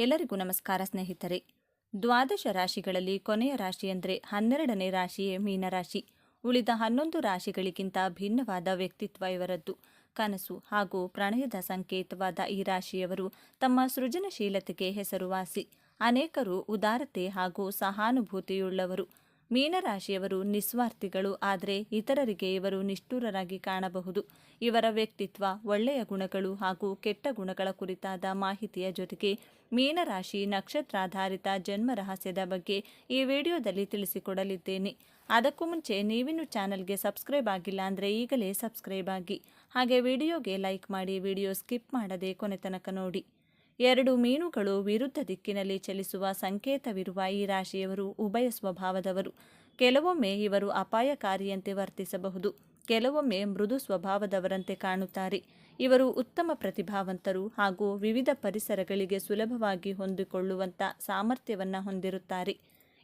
ಎಲ್ಲರಿಗೂ ನಮಸ್ಕಾರ ಸ್ನೇಹಿತರೆ. ದ್ವಾದಶ ರಾಶಿಗಳಲ್ಲಿ ಕೊನೆಯ ರಾಶಿ ಅಂದರೆ 12ನೇ ರಾಶಿಯೇ ಮೀನರಾಶಿ. ಉಳಿದ 11 ರಾಶಿಗಳಿಗಿಂತ ಭಿನ್ನವಾದ ವ್ಯಕ್ತಿತ್ವ ಇವರದ್ದು. ಕನಸು ಹಾಗೂ ಪ್ರಣಯದ ಸಂಕೇತವಾದ ಈ ರಾಶಿಯವರು ತಮ್ಮ ಸೃಜನಶೀಲತೆಗೆ ಹೆಸರುವಾಸಿ. ಅನೇಕರು ಉದಾರತೆ ಹಾಗೂ ಸಹಾನುಭೂತಿಯುಳ್ಳವರು. ಮೀನರಾಶಿಯವರು ನಿಸ್ವಾರ್ಥಿಗಳು, ಆದರೆ ಇತರರಿಗೆ ಇವರು ನಿಷ್ಠುರರಾಗಿ ಕಾಣಬಹುದು. ಇವರ ವ್ಯಕ್ತಿತ್ವ, ಒಳ್ಳೆಯ ಗುಣಗಳು ಹಾಗೂ ಕೆಟ್ಟ ಗುಣಗಳ ಕುರಿತಾದ ಮಾಹಿತಿಯ ಜೊತೆಗೆ ಮೀನರಾಶಿ ನಕ್ಷತ್ರಾಧಾರಿತ ಜನ್ಮ ರಹಸ್ಯದ ಬಗ್ಗೆ ಈ ವಿಡಿಯೋದಲ್ಲಿ ತಿಳಿಸಿಕೊಡಲಿದ್ದೇನೆ. ಅದಕ್ಕೂ ಮುಂಚೆ ನೀವಿನ್ನು ಚಾನಲ್ಗೆ ಸಬ್ಸ್ಕ್ರೈಬ್ ಆಗಿಲ್ಲ ಅಂದರೆ ಈಗಲೇ ಸಬ್ಸ್ಕ್ರೈಬ್ ಆಗಿ, ಹಾಗೆ ವಿಡಿಯೋಗೆ ಲೈಕ್ ಮಾಡಿ, ವಿಡಿಯೋ ಸ್ಕಿಪ್ ಮಾಡದೆ ಕೊನೆ ತನಕ ನೋಡಿ. 2 ಮೀನುಗಳು ವಿರುದ್ಧ ದಿಕ್ಕಿನಲ್ಲಿ ಚಲಿಸುವ ಸಂಕೇತವಿರುವ ಈ ರಾಶಿಯವರು ಉಭಯ ಸ್ವಭಾವದವರು. ಕೆಲವೊಮ್ಮೆ ಇವರು ಅಪಾಯಕಾರಿಯಂತೆ ವರ್ತಿಸಬಹುದು, ಕೆಲವೊಮ್ಮೆ ಮೃದು ಸ್ವಭಾವದವರಂತೆ ಕಾಣುತ್ತಾರೆ. ಇವರು ಉತ್ತಮ ಪ್ರತಿಭಾವಂತರು ಹಾಗೂ ವಿವಿಧ ಪರಿಸರಗಳಿಗೆ ಸುಲಭವಾಗಿ ಹೊಂದಿಕೊಳ್ಳುವಂಥ ಸಾಮರ್ಥ್ಯವನ್ನು ಹೊಂದಿರುತ್ತಾರೆ.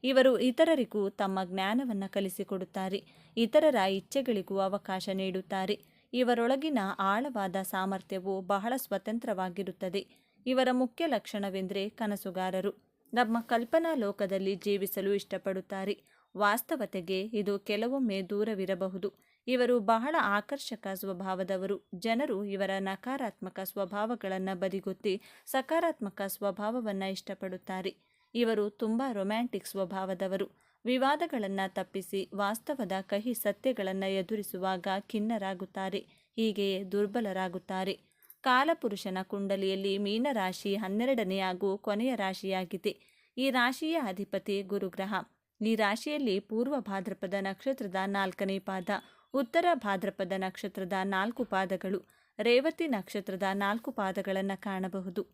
ಇವರು ಇತರರಿಗೂ ತಮ್ಮ ಜ್ಞಾನವನ್ನು ಕಲಿಸಿಕೊಡುತ್ತಾರೆ, ಇತರರ ಇಚ್ಛೆಗಳಿಗೂ ಅವಕಾಶ ನೀಡುತ್ತಾರೆ. ಇವರೊಳಗಿನ ಆಳವಾದ ಸಾಮರ್ಥ್ಯವು ಬಹಳ ಸ್ವತಂತ್ರವಾಗಿರುತ್ತದೆ. ಇವರ ಮುಖ್ಯ ಲಕ್ಷಣವೆಂದರೆ ಕನಸುಗಾರರು. ನಮ್ಮ ಕಲ್ಪನಾ ಲೋಕದಲ್ಲಿ ಜೀವಿಸಲು ಇಷ್ಟಪಡುತ್ತಾರೆ. ವಾಸ್ತವತೆಗೆ ಇದು ಕೆಲವೊಮ್ಮೆ ದೂರವಿರಬಹುದು. ಇವರು ಬಹಳ ಆಕರ್ಷಕ ಸ್ವಭಾವದವರು. ಜನರು ಇವರ ನಕಾರಾತ್ಮಕ ಸ್ವಭಾವಗಳನ್ನು ಬದಿಗೊತ್ತಿ ಸಕಾರಾತ್ಮಕ ಸ್ವಭಾವವನ್ನು ಇಷ್ಟಪಡುತ್ತಾರೆ. ಇವರು ತುಂಬ ರೊಮ್ಯಾಂಟಿಕ್ ಸ್ವಭಾವದವರು. ವಿವಾದಗಳನ್ನು ತಪ್ಪಿಸಿ ವಾಸ್ತವದ ಕಹಿ ಸತ್ಯಗಳನ್ನು ಎದುರಿಸುವಾಗ ಖಿನ್ನರಾಗುತ್ತಾರೆ, ಹೀಗೆಯೇ ದುರ್ಬಲರಾಗುತ್ತಾರೆ. ಕಾಲಪುರುಷನ ಕುಂಡಲಿಯಲ್ಲಿ ಮೀನರಾಶಿ 12ನೇ ಹಾಗೂ ಕೊನೆಯ ರಾಶಿಯಾಗಿದೆ. ಈ ರಾಶಿಯ ಅಧಿಪತಿ ಗುರುಗ್ರಹ. ಈ ರಾಶಿಯಲ್ಲಿ ಪೂರ್ವ ಭಾದ್ರಪದ ನಕ್ಷತ್ರದ 4ನೇ ಪಾದ, ಉತ್ತರ ಭಾದ್ರಪದ ನಕ್ಷತ್ರದ 4 ಪಾದಗಳು, ರೇವತಿ ನಕ್ಷತ್ರದ 4 ಪಾದಗಳನ್ನು ಕಾಣಬಹುದು.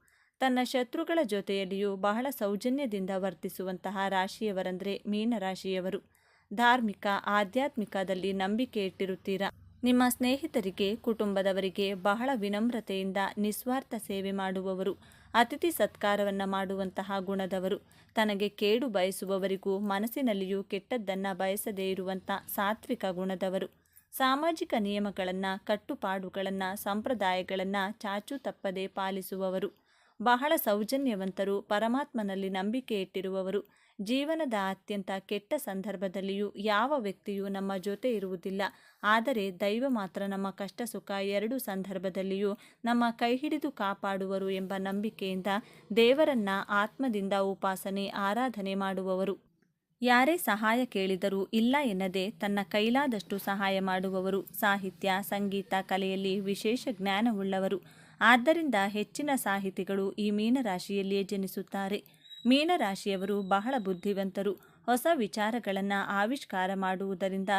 ತನ್ನ ಶತ್ರುಗಳ ಜೊತೆಯಲ್ಲಿಯೂ ಬಹಳ ಸೌಜನ್ಯದಿಂದ ವರ್ತಿಸುವಂತಹ ರಾಶಿಯವರಂದರೆ ಮೀನರಾಶಿಯವರು. ಧಾರ್ಮಿಕ, ಆಧ್ಯಾತ್ಮಿಕದಲ್ಲಿ ನಂಬಿಕೆ ಇಟ್ಟಿರುತ್ತೀರಾ. ನಿಮ್ಮ ಸ್ನೇಹಿತರಿಗೆ, ಕುಟುಂಬದವರಿಗೆ ಬಹಳ ವಿನಮ್ರತೆಯಿಂದ ನಿಸ್ವಾರ್ಥ ಸೇವೆ ಮಾಡುವವರು. ಅತಿಥಿ ಸತ್ಕಾರವನ್ನು ಮಾಡುವಂತಹ ಗುಣದವರು. ತನಗೆ ಕೇಡು ಬಯಸುವವರಿಗೂ ಮನಸ್ಸಿನಲ್ಲಿಯೂ ಕೆಟ್ಟದ್ದನ್ನು ಬಯಸದೇ ಇರುವಂಥ ಸಾತ್ವಿಕ ಗುಣದವರು. ಸಾಮಾಜಿಕ ನಿಯಮಗಳನ್ನು, ಕಟ್ಟುಪಾಡುಗಳನ್ನು, ಸಂಪ್ರದಾಯಗಳನ್ನು ಚಾಚೂ ತಪ್ಪದೆ ಪಾಲಿಸುವವರು. ಬಹಳ ಸೌಜನ್ಯವಂತರು, ಪರಮಾತ್ಮನಲ್ಲಿ ನಂಬಿಕೆ ಇಟ್ಟಿರುವವರು. ಜೀವನದ ಅತ್ಯಂತ ಕೆಟ್ಟ ಸಂದರ್ಭದಲ್ಲಿಯೂ ಯಾವ ವ್ಯಕ್ತಿಯೂ ನಮ್ಮ ಜೊತೆ ಇರುವುದಿಲ್ಲ, ಆದರೆ ದೈವ ಮಾತ್ರ ನಮ್ಮ ಕಷ್ಟ ಸುಖ 2 ಸಂದರ್ಭದಲ್ಲಿಯೂ ನಮ್ಮ ಕೈ ಹಿಡಿದು ಕಾಪಾಡುವರು ಎಂಬ ನಂಬಿಕೆಯಿಂದ ದೇವರನ್ನ ಆತ್ಮದಿಂದ ಉಪಾಸನೆ, ಆರಾಧನೆ ಮಾಡುವವರು. ಯಾರೇ ಸಹಾಯ ಕೇಳಿದರೂ ಇಲ್ಲ ಎನ್ನದೆ ತನ್ನ ಕೈಲಾದಷ್ಟು ಸಹಾಯ ಮಾಡುವವರು. ಸಾಹಿತ್ಯ, ಸಂಗೀತ, ಕಲೆಯಲ್ಲಿ ವಿಶೇಷ ಜ್ಞಾನವುಳ್ಳವರು. ಆದ್ದರಿಂದ ಹೆಚ್ಚಿನ ಸಾಹಿತಿಗಳು ಈ ಮೀನರಾಶಿಯಲ್ಲಿಯೇ ಜನಿಸುತ್ತಾರೆ. ಮೀನರಾಶಿಯವರು ಬಹಳ ಬುದ್ಧಿವಂತರು. ಹೊಸ ವಿಚಾರಗಳನ್ನು ಆವಿಷ್ಕಾರ ಮಾಡುವುದರಿಂದ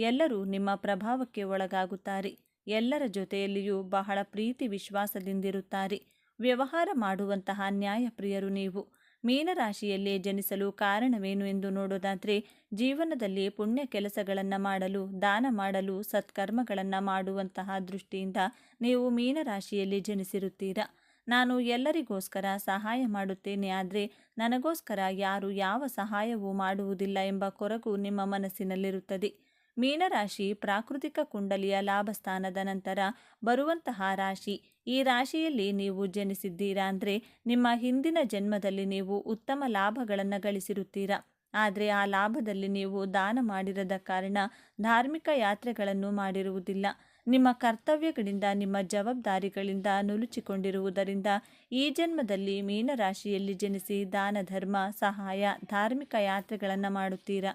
ಎಲ್ಲರೂ ನಿಮ್ಮ ಪ್ರಭಾವಕ್ಕೆ ಒಳಗಾಗುತ್ತಾರೆ. ಎಲ್ಲರ ಜೊತೆಯಲ್ಲಿಯೂ ಬಹಳ ಪ್ರೀತಿ ವಿಶ್ವಾಸದಿಂದಿರುತ್ತಾರೆ. ವ್ಯವಹಾರ ಮಾಡುವಂತಹ ನ್ಯಾಯಪ್ರಿಯರು ನೀವು. ಮೀನರಾಶಿಯಲ್ಲೇ ಜನಿಸಲು ಕಾರಣವೇನು ಎಂದು ನೋಡೋದಾದರೆ, ಜೀವನದಲ್ಲಿ ಪುಣ್ಯ ಕೆಲಸಗಳನ್ನು ಮಾಡಲು, ದಾನ ಮಾಡಲು, ಸತ್ಕರ್ಮಗಳನ್ನು ಮಾಡುವಂತಹ ದೃಷ್ಟಿಯಿಂದ ನೀವು ಮೀನರಾಶಿಯಲ್ಲಿ ಜನಿಸಿರುತ್ತೀರಾ. ನಾನು ಎಲ್ಲರಿಗೋಸ್ಕರ ಸಹಾಯ ಮಾಡುತ್ತೇನೆ, ಆದರೆ ನನಗೋಸ್ಕರ ಯಾರು ಯಾವ ಸಹಾಯವೂ ಮಾಡುವುದಿಲ್ಲ ಎಂಬ ಕೊರಗು ನಿಮ್ಮ ಮನಸ್ಸಿನಲ್ಲಿರುತ್ತದೆ. ಮೀನರಾಶಿ ಪ್ರಾಕೃತಿಕ ಕುಂಡಲಿಯ ಲಾಭಸ್ಥಾನದ ನಂತರ ಬರುವಂತಹ ರಾಶಿ. ಈ ರಾಶಿಯಲ್ಲಿ ನೀವು ಜನಿಸಿದ್ದೀರಾ ಅಂದರೆ ನಿಮ್ಮ ಹಿಂದಿನ ಜನ್ಮದಲ್ಲಿ ನೀವು ಉತ್ತಮ ಲಾಭಗಳನ್ನು ಗಳಿಸಿರುತ್ತೀರಾ. ಆದರೆ ಆ ಲಾಭದಲ್ಲಿ ನೀವು ದಾನ ಮಾಡಿರದ ಕಾರಣ ಧಾರ್ಮಿಕ ಯಾತ್ರೆಗಳನ್ನು ಮಾಡಿರುವುದಿಲ್ಲ. ನಿಮ್ಮ ಕರ್ತವ್ಯಗಳಿಂದ, ನಿಮ್ಮ ಜವಾಬ್ದಾರಿಗಳಿಂದ ನುಲುಚಿಕೊಂಡಿರುವುದರಿಂದ ಈ ಜನ್ಮದಲ್ಲಿ ಮೀನರಾಶಿಯಲ್ಲಿ ಜನಿಸಿ ದಾನ, ಧರ್ಮ, ಸಹಾಯ, ಧಾರ್ಮಿಕ ಯಾತ್ರೆಗಳನ್ನು ಮಾಡುತ್ತೀರಾ.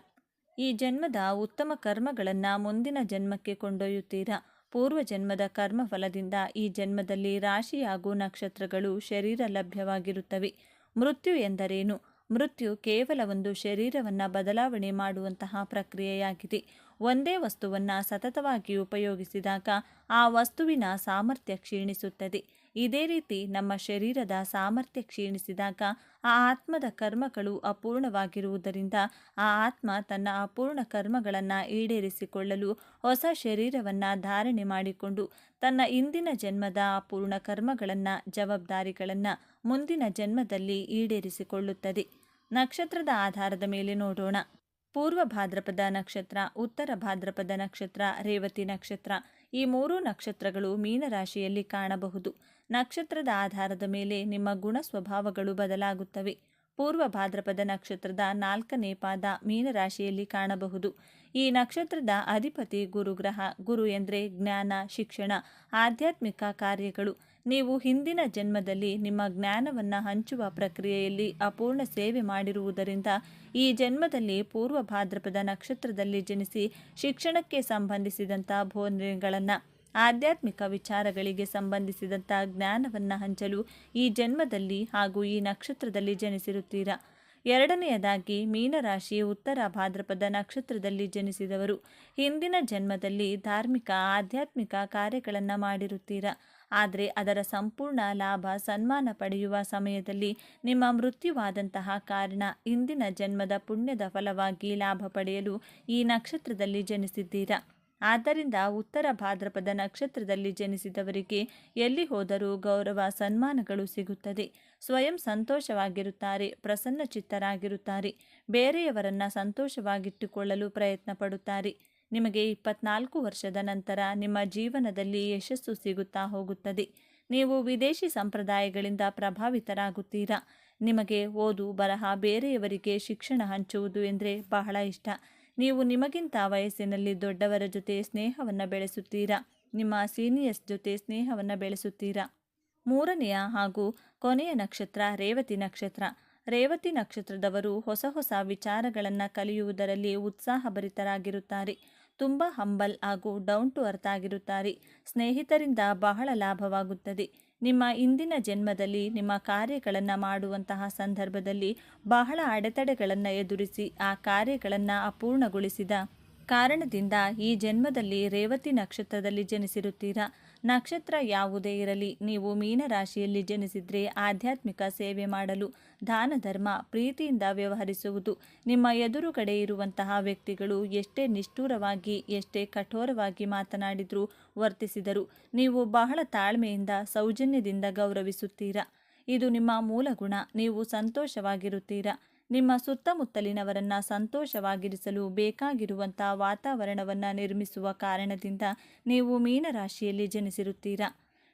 ಈ ಜನ್ಮದ ಉತ್ತಮ ಕರ್ಮಗಳನ್ನು ಮುಂದಿನ ಜನ್ಮಕ್ಕೆ ಕೊಂಡೊಯ್ಯುತ್ತೀರಾ. ಪೂರ್ವ ಜನ್ಮದ ಕರ್ಮಫಲದಿಂದ ಈ ಜನ್ಮದಲ್ಲಿ ರಾಶಿ ಹಾಗೂ ನಕ್ಷತ್ರಗಳು, ಶರೀರ ಲಭ್ಯವಾಗಿರುತ್ತವೆ. ಮೃತ್ಯು ಎಂದರೇನು? ಮೃತ್ಯು ಕೇವಲ ಒಂದು ಶರೀರವನ್ನು ಬದಲಾವಣೆ ಮಾಡುವಂತಹ ಪ್ರಕ್ರಿಯೆಯಾಗಿದೆ. ಒಂದೇ ವಸ್ತುವನ್ನು ಸತತವಾಗಿ ಉಪಯೋಗಿಸಿದಾಗ ಆ ವಸ್ತುವಿನ ಸಾಮರ್ಥ್ಯ ಕ್ಷೀಣಿಸುತ್ತದೆ. ಇದೇ ರೀತಿ ನಮ್ಮ ಶರೀರದ ಸಾಮರ್ಥ್ಯ ಕ್ಷೀಣಿಸಿದಾಗ ಆ ಆತ್ಮದ ಕರ್ಮಗಳು ಅಪೂರ್ಣವಾಗಿರುವುದರಿಂದ ಆ ಆತ್ಮ ತನ್ನ ಅಪೂರ್ಣ ಕರ್ಮಗಳನ್ನು ಈಡೇರಿಸಿಕೊಳ್ಳಲು ಹೊಸ ಶರೀರವನ್ನು ಧಾರಣೆ ಮಾಡಿಕೊಂಡು ತನ್ನ ಇಂದಿನ ಜನ್ಮದ ಅಪೂರ್ಣ ಕರ್ಮಗಳನ್ನು, ಜವಾಬ್ದಾರಿಗಳನ್ನು ಮುಂದಿನ ಜನ್ಮದಲ್ಲಿ ಈಡೇರಿಸಿಕೊಳ್ಳುತ್ತದೆ. ನಕ್ಷತ್ರದ ಆಧಾರದ ಮೇಲೆ ನೋಡೋಣ. ಪೂರ್ವ ಭಾದ್ರಪದ ನಕ್ಷತ್ರ, ಉತ್ತರ ಭಾದ್ರಪದ ನಕ್ಷತ್ರ, ರೇವತಿ ನಕ್ಷತ್ರ ಈ 3 ನಕ್ಷತ್ರಗಳು ಮೀನರಾಶಿಯಲ್ಲಿ ಕಾಣಬಹುದು. ನಕ್ಷತ್ರದ ಆಧಾರದ ಮೇಲೆ ನಿಮ್ಮ ಗುಣ ಸ್ವಭಾವಗಳು ಬದಲಾಗುತ್ತವೆ. ಪೂರ್ವ ಭಾದ್ರಪದ ನಕ್ಷತ್ರದ 4ನೇ ಪಾದ ಮೀನರಾಶಿಯಲ್ಲಿ ಕಾಣಬಹುದು. ಈ ನಕ್ಷತ್ರದ ಅಧಿಪತಿ ಗುರುಗ್ರಹ. ಗುರು ಎಂದರೆ ಜ್ಞಾನ, ಶಿಕ್ಷಣ, ಆಧ್ಯಾತ್ಮಿಕ ಕಾರ್ಯಗಳು. ನೀವು ಹಿಂದಿನ ಜನ್ಮದಲ್ಲಿ ನಿಮ್ಮ ಜ್ಞಾನವನ್ನು ಹಂಚುವ ಪ್ರಕ್ರಿಯೆಯಲ್ಲಿ ಅಪೂರ್ಣ ಸೇವೆ ಮಾಡಿರುವುದರಿಂದ ಈ ಜನ್ಮದಲ್ಲಿ ಪೂರ್ವ ಭಾದ್ರಪದ ನಕ್ಷತ್ರದಲ್ಲಿ ಜನಿಸಿ ಶಿಕ್ಷಣಕ್ಕೆ ಸಂಬಂಧಿಸಿದಂಥ ಬೋಧನೆಗಳನ್ನು, ಆಧ್ಯಾತ್ಮಿಕ ವಿಚಾರಗಳಿಗೆ ಸಂಬಂಧಿಸಿದಂಥ ಜ್ಞಾನವನ್ನು ಹಂಚಲು ಈ ಜನ್ಮದಲ್ಲಿ ಹಾಗೂ ಈ ನಕ್ಷತ್ರದಲ್ಲಿ ಜನಿಸಿರುತ್ತೀರಾ. ಎರಡನೆಯದಾಗಿ ಮೀನರಾಶಿ ಉತ್ತರ ಭಾದ್ರಪದ ನಕ್ಷತ್ರದಲ್ಲಿ ಜನಿಸಿದವರು ಹಿಂದಿನ ಜನ್ಮದಲ್ಲಿ ಧಾರ್ಮಿಕ, ಆಧ್ಯಾತ್ಮಿಕ ಕಾರ್ಯಗಳನ್ನು ಮಾಡಿರುತ್ತೀರಾ. ಆದರೆ ಅದರ ಸಂಪೂರ್ಣ ಲಾಭ, ಸನ್ಮಾನ ಪಡೆಯುವ ಸಮಯದಲ್ಲಿ ನಿಮ್ಮ ಮೃತ್ಯುವಾದಂತಹ ಕಾರಣ ಇಂದಿನ ಜನ್ಮದ ಪುಣ್ಯದ ಫಲವಾಗಿ ಲಾಭ ಪಡೆಯಲು ಈ ನಕ್ಷತ್ರದಲ್ಲಿ ಜನಿಸಿದ್ದೀರಾ. ಆದ್ದರಿಂದ ಉತ್ತರ ಭಾದ್ರಪದ ನಕ್ಷತ್ರದಲ್ಲಿ ಜನಿಸಿದವರಿಗೆ ಎಲ್ಲಿ ಹೋದರೂ ಗೌರವ, ಸನ್ಮಾನಗಳು ಸಿಗುತ್ತದೆ. ಸ್ವಯಂ ಸಂತೋಷವಾಗಿರುತ್ತಾರೆ, ಪ್ರಸನ್ನಚಿತ್ತರಾಗಿರುತ್ತಾರೆ, ಬೇರೆಯವರನ್ನು ಸಂತೋಷವಾಗಿಟ್ಟುಕೊಳ್ಳಲು ಪ್ರಯತ್ನ ಪಡುತ್ತಾರೆ. ನಿಮಗೆ 24 ವರ್ಷದ ನಂತರ ನಿಮ್ಮ ಜೀವನದಲ್ಲಿ ಯಶಸ್ಸು ಸಿಗುತ್ತಾ ಹೋಗುತ್ತದೆ. ನೀವು ವಿದೇಶಿ ಸಂಪ್ರದಾಯಗಳಿಂದ ಪ್ರಭಾವಿತರಾಗುತ್ತೀರಾ. ನಿಮಗೆ ಓದು, ಬರಹ, ಬೇರೆಯವರಿಗೆ ಶಿಕ್ಷಣ ಹಂಚುವುದು ಎಂದರೆ ಬಹಳ ಇಷ್ಟ. ನೀವು ನಿಮಗಿಂತ ವಯಸ್ಸಿನಲ್ಲಿ ದೊಡ್ಡವರ ಜೊತೆ ಸ್ನೇಹವನ್ನು ಬೆಳೆಸುತ್ತೀರಾ. ನಿಮ್ಮ ಸೀನಿಯರ್ಸ್ ಜೊತೆ ಸ್ನೇಹವನ್ನು ಬೆಳೆಸುತ್ತೀರಾ. ಮೂರನೆಯ ಹಾಗೂ ಕೊನೆಯ ನಕ್ಷತ್ರ ರೇವತಿ ನಕ್ಷತ್ರ. ರೇವತಿ ನಕ್ಷತ್ರದವರು ಹೊಸ ಹೊಸ ವಿಚಾರಗಳನ್ನು ಕಲಿಯುವುದರಲ್ಲಿ ಉತ್ಸಾಹಭರಿತರಾಗಿರುತ್ತಾರೆ. ತುಂಬ ಹಂಬಲ್ ಹಾಗೂ ಡೌನ್ ಟು ಅರ್ತ್ ಆಗಿರುತ್ತಾರೆ. ಸ್ನೇಹಿತರಿಂದ ಬಹಳ ಲಾಭವಾಗುತ್ತದೆ. ನಿಮ್ಮ ಇಂದಿನ ಜನ್ಮದಲ್ಲಿ ನಿಮ್ಮ ಕಾರ್ಯಗಳನ್ನು ಮಾಡುವಂತಹ ಸಂದರ್ಭದಲ್ಲಿ ಬಹಳ ಅಡೆತಡೆಗಳನ್ನು ಎದುರಿಸಿ ಆ ಕಾರ್ಯಗಳನ್ನು ಅಪೂರ್ಣಗೊಳಿಸಿದ ಕಾರಣದಿಂದ ಈ ಜನ್ಮದಲ್ಲಿ ರೇವತಿ ನಕ್ಷತ್ರದಲ್ಲಿ ಜನಿಸಿರುತ್ತೀರಾ. ನಕ್ಷತ್ರ ಯಾವುದೇ ಇರಲಿ, ನೀವು ಮೀನರಾಶಿಯಲ್ಲಿ ಜನಿಸಿದರೆ ಆಧ್ಯಾತ್ಮಿಕ ಸೇವೆ ಮಾಡಲು, ದಾನ ಧರ್ಮ, ಪ್ರೀತಿಯಿಂದ ವ್ಯವಹರಿಸುವುದು. ನಿಮ್ಮ ಎದುರುಗಡೆ ಇರುವಂತಹ ವ್ಯಕ್ತಿಗಳು ಎಷ್ಟೇ ನಿಷ್ಠುರವಾಗಿ, ಎಷ್ಟೇ ಕಠೋರವಾಗಿ ಮಾತನಾಡಿದರೂ, ವರ್ತಿಸಿದರು ನೀವು ಬಹಳ ತಾಳ್ಮೆಯಿಂದ, ಸೌಜನ್ಯದಿಂದ ಗೌರವಿಸುತ್ತೀರಾ. ಇದು ನಿಮ್ಮ ಮೂಲ ಗುಣ. ನೀವು ಸಂತೋಷವಾಗಿರುತ್ತೀರಾ. ನಿಮ್ಮ ಸುತ್ತಮುತ್ತಲಿನವರನ್ನು ಸಂತೋಷವಾಗಿರಿಸಲು ಬೇಕಾಗಿರುವಂಥ ವಾತಾವರಣವನ್ನು ನಿರ್ಮಿಸುವ ಕಾರಣದಿಂದ ನೀವು ಮೀನರಾಶಿಯಲ್ಲಿ ಜನಿಸಿರುತ್ತೀರಾ.